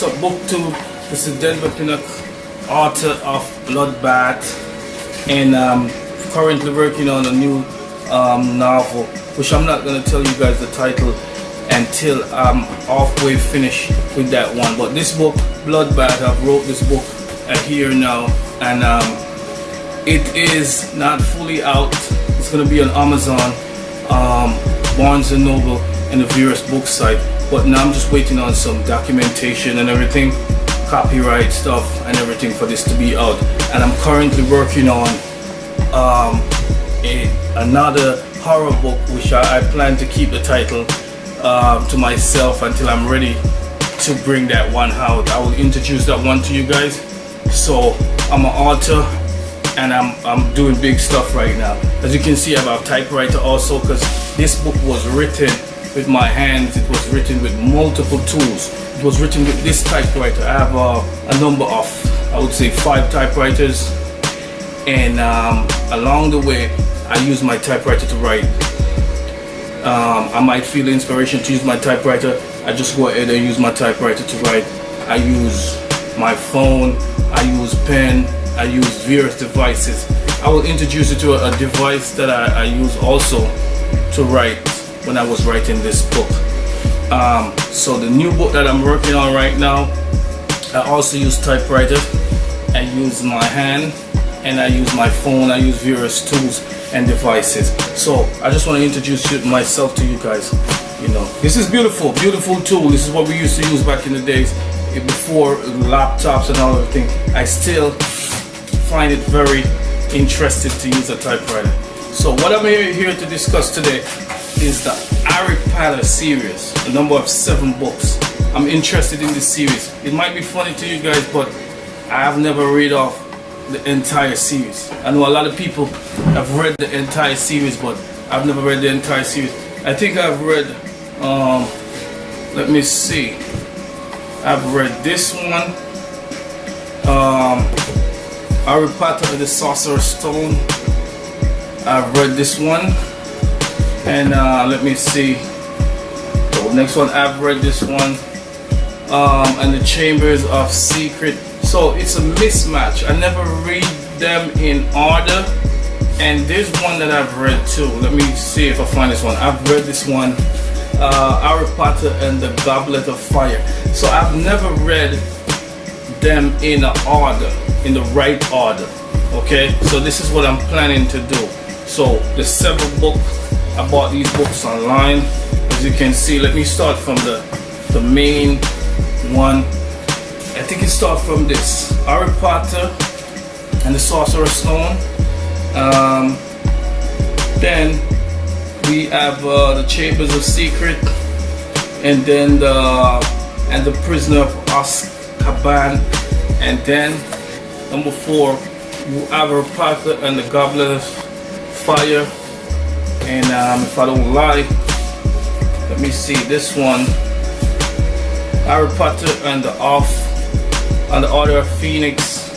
what's up, book 2. This is Denver Pinnock, author of Bloodbath, and currently working on a new novel, which I'm not going to tell you guys the title until I'm halfway finished with that one. But this book, Bloodbath, I've wrote this book here now, and it is not fully out. It's going to be on Amazon, Barnes & Noble, and the various book site. But now I'm just waiting on some documentation and everything, copyright stuff and everything for this to be out. And I'm currently working on another horror book, which I plan to keep the title to myself until I'm ready to bring that one out. I will introduce that one to you guys. So I'm an author, and I'm doing big stuff right now. As you can see, I have a typewriter also, because this book was written with my hands. It was written with multiple tools. It was written with this typewriter. I have a number of, I would say, 5 typewriters, and along the way I use my typewriter to write. I might feel the inspiration to use my typewriter, I just go ahead and use my typewriter to write. I use my phone, I use pen, I use various devices. I will introduce you to a device that I use also to write when I was writing this book. So the new book that I'm working on right now, I also use typewriter, I use my hand, and I use my phone. I use various tools and devices. So I just want to introduce myself to you guys. You know, this is beautiful tool. This is what we used to use back in the days before laptops and all everything. I still find it very interesting to use a typewriter. So what I'm here to discuss today is the Harry Potter series, a number of 7 books. I'm interested in this series. It might be funny to you guys, but I have never read off the entire series. I know a lot of people have read the entire series, but I've never read the entire series. I think I've read, let me see, I've read this one, Harry Potter and the Sorcerer's Stone. I've read this one, and let me see, the next one I've read this one, and the Chambers of Secret. So it's a mismatch. I never read them in order, and there's one that I've read too. Let me see if I find this one. I've read this one, Harry Potter and the Goblet of Fire. So I've never read them in order, in the right order. Okay, so this is what I'm planning to do. So the 7th book, I bought these books online. As you can see, let me start from the main one. I think it starts from this, Harry Potter and the Sorcerer's Stone. Then we have the Chambers of Secret, and then the Prisoner of Azkaban, and then number 4 you have Harry Potter and the Goblet of Fire. And if I don't lie, let me see this one, Harry Potter and the Order of Phoenix.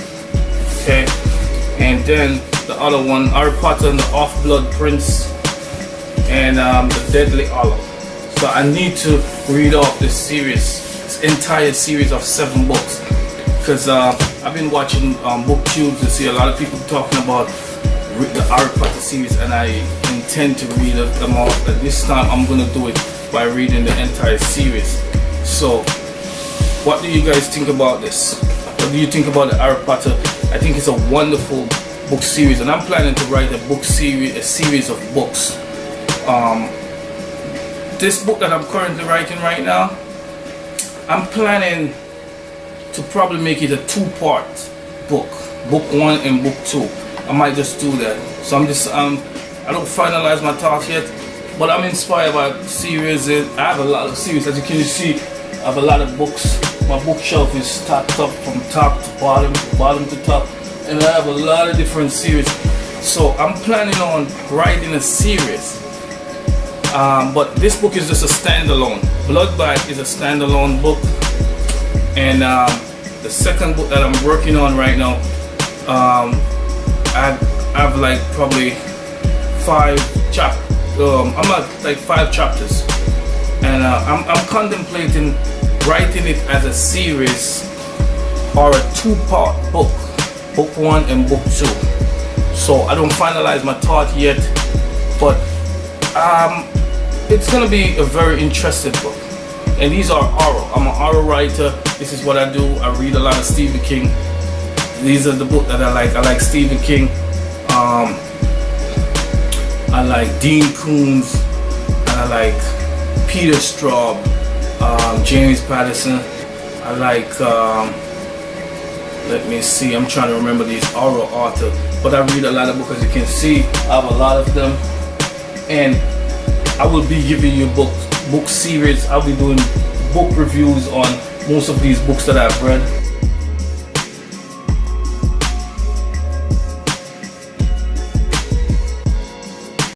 Okay, and then the other one, Harry Potter and the Half-Blood Prince, and the Deadly Hallows. So I need to read off this series, this entire series of 7 books, because I've been watching BookTube to see a lot of people talking about the Harry Potter series, and I intend to read them all. But this time I'm gonna do it by reading the entire series. So what do you guys think about this? What do you think about the Harry Potter? I think it's a wonderful book series, and I'm planning to write a series of books. This book that I'm currently writing right now, I'm planning to probably make it a 2-part book. Book 1 and book 2. I might just do that. So I'm just I don't finalize my thoughts yet, but I'm inspired by series. I have a lot of series. As you can see, I have a lot of books. My bookshelf is stacked up from top to bottom to top, and I have a lot of different series. So I'm planning on writing a series, but this book is just a standalone. Bloodbath is a standalone book, and the 2nd book that I'm working on right now, I have like probably 5 chapters. I'm at like 5 chapters, and I'm contemplating writing it as a series or a two-part book, book 1 and book 2. So I don't finalize my thought yet, but it's gonna be a very interesting book. And these are horror. I'm an horror writer. This is what I do. I read a lot of Stephen King. These are the books that I like. I like Stephen King. I like Dean Koontz. I like Peter Straub, James Patterson. I like, let me see, I'm trying to remember these horror authors. But I read a lot of books, as you can see. I have a lot of them. And I will be giving you book series. I'll be doing book reviews on most of these books that I've read.